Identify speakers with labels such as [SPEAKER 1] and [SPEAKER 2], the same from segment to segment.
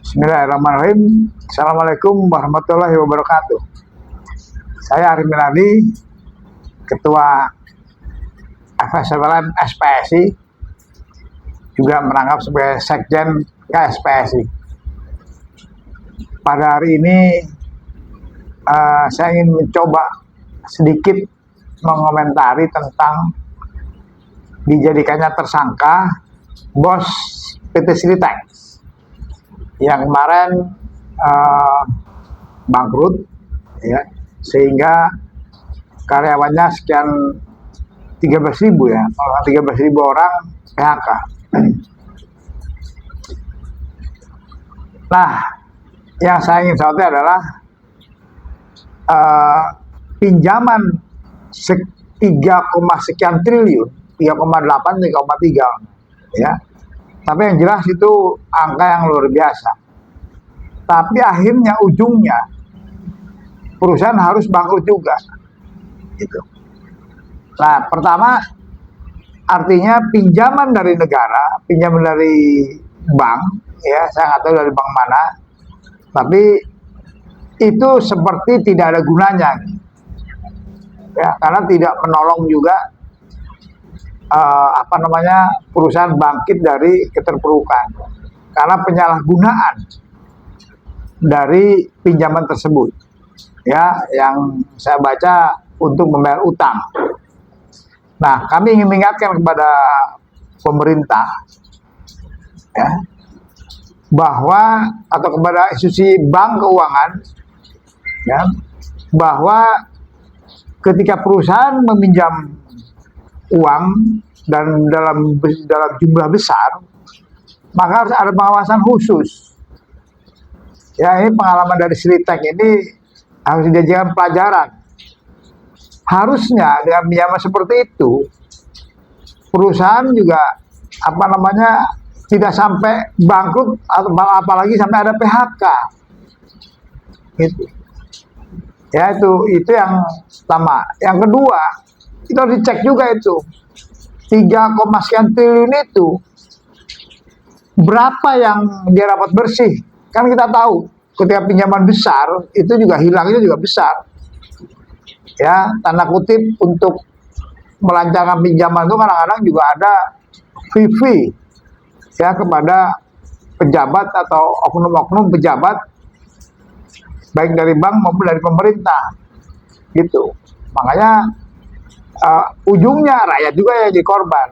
[SPEAKER 1] Bismillahirrahmanirrahim. Assalamualaikum warahmatullahi wabarakatuh. Saya Arif Minardi, Ketua FSLN SPSI, juga merangkap sebagai Sekjen KSPSI. Pada hari ini saya ingin mencoba sedikit mengomentari tentang dijadikannya tersangka bos PT Sritex yang kemarin bangkrut, ya, sehingga karyawannya sekian 13.000 ya, 13.000 orang PHK. Nah, yang saya ingin soroti adalah pinjaman 3, sekian triliun, 3,8, 3,3 ya. Tapi yang jelas itu angka yang luar biasa. Tapi akhirnya ujungnya perusahaan harus bangkrut juga. Gitu. Nah, pertama artinya pinjaman dari negara, pinjaman dari bank, ya saya nggak tahu dari bank mana, tapi itu seperti tidak ada gunanya, ya karena tidak menolong juga perusahaan bangkit dari keterpurukan karena penyalahgunaan dari pinjaman tersebut, ya yang saya baca untuk membayar utang. Nah, kami ingin mengingatkan kepada pemerintah, ya, bahwa atau kepada institusi bank keuangan, ya, bahwa ketika perusahaan meminjam uang dan dalam jumlah besar, maka harus ada pengawasan khusus. Ya, ini pengalaman dari Sritex ini harus dijadikan pelajaran. Harusnya dengan pinjaman seperti itu, perusahaan juga tidak sampai bangkrut atau apalagi sampai ada PHK. Gitu. Ya, itu yang pertama. Yang kedua, itu harus dicek juga itu 3, sekian triliun itu berapa yang dia dapat bersih. Kan kita tahu ketika pinjaman besar itu juga hilangnya juga besar, ya tanda kutip untuk melancarkan pinjaman itu kadang-kadang juga ada fee ya kepada pejabat atau oknum-oknum pejabat baik dari bank maupun dari pemerintah gitu. Makanya ujungnya rakyat juga yang jadi korban.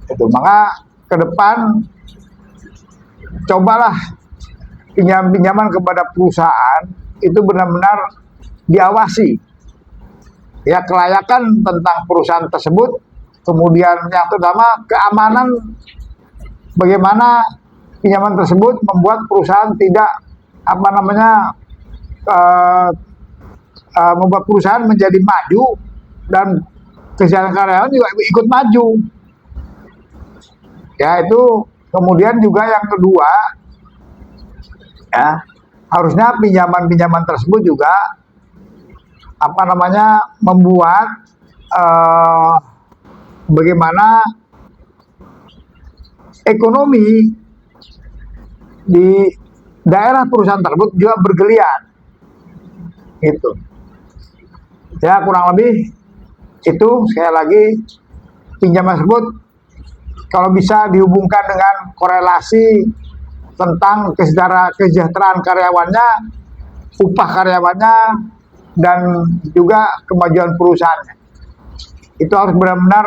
[SPEAKER 1] Itu maka ke depan cobalah pinjaman kepada perusahaan itu benar-benar diawasi. Ya, kelayakan tentang perusahaan tersebut, kemudian yang terutama keamanan, bagaimana pinjaman tersebut membuat perusahaan tidak membuat perusahaan menjadi maju dan kesejahteraan karyawan juga ikut maju. Ya, itu kemudian juga yang kedua, ya harusnya pinjaman-pinjaman tersebut juga membuat bagaimana ekonomi di daerah perusahaan tersebut juga bergeliat. Itu ya kurang lebih itu. Sekali lagi, pinjaman tersebut kalau bisa dihubungkan dengan korelasi tentang kesejahteraan karyawannya, upah karyawannya, dan juga kemajuan perusahaannya. Itu harus benar-benar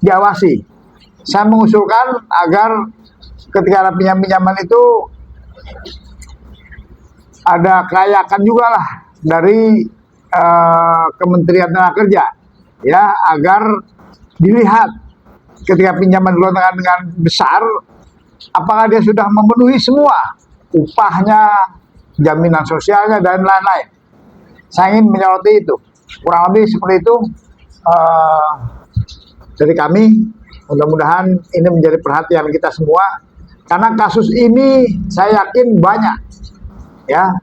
[SPEAKER 1] diawasi. Saya mengusulkan agar ketika ada pinjaman itu ada kelayakan juga lah dari Kementerian Tenaga Kerja, ya agar dilihat ketika pinjaman gelontongan dengan besar, apakah dia sudah memenuhi semua upahnya, jaminan sosialnya dan lain-lain. Saya ingin menyoroti itu, kurang lebih seperti itu dari kami. Mudah-mudahan ini menjadi perhatian kita semua, karena kasus ini saya yakin banyak, ya.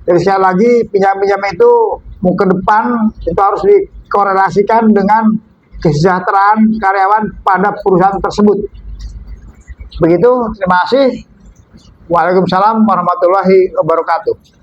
[SPEAKER 1] Jadi sekali lagi, pinjam-pinjam itu mau ke depan itu harus dikorelasikan dengan kesejahteraan karyawan pada perusahaan tersebut. Begitu, terima kasih. Waalaikumsalam warahmatullahi wabarakatuh.